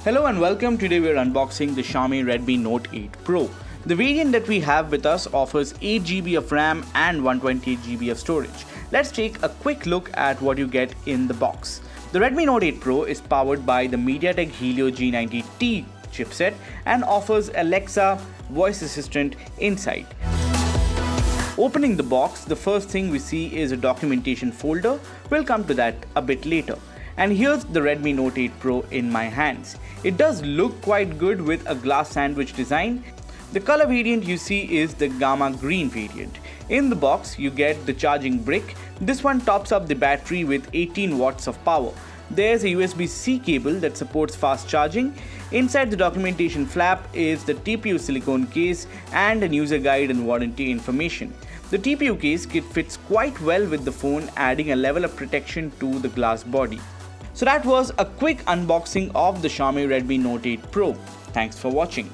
Hello and welcome. Today we are unboxing the Xiaomi Redmi Note 8 Pro. The variant that we have with us offers 8GB of RAM and 128GB of storage. Let's take a quick look at what you get in the box. The Redmi Note 8 Pro is powered by the MediaTek Helio G90T chipset and offers Alexa voice assistant inside. Opening the box, the first thing we see is a documentation folder. We'll come to that a bit later. And here's the Redmi Note 8 Pro in my hands. It does look quite good with a glass sandwich design. The color variant you see is the Gamma Green variant. In the box, you get the charging brick. This one tops up the battery with 18 watts of power. There's a USB-C cable that supports fast charging. Inside the documentation flap is the TPU silicone case and an user guide and warranty information. The TPU case kit fits quite well with the phone, adding a level of protection to the glass body. So that was a quick unboxing of the Xiaomi Redmi Note 8 Pro. Thanks for watching.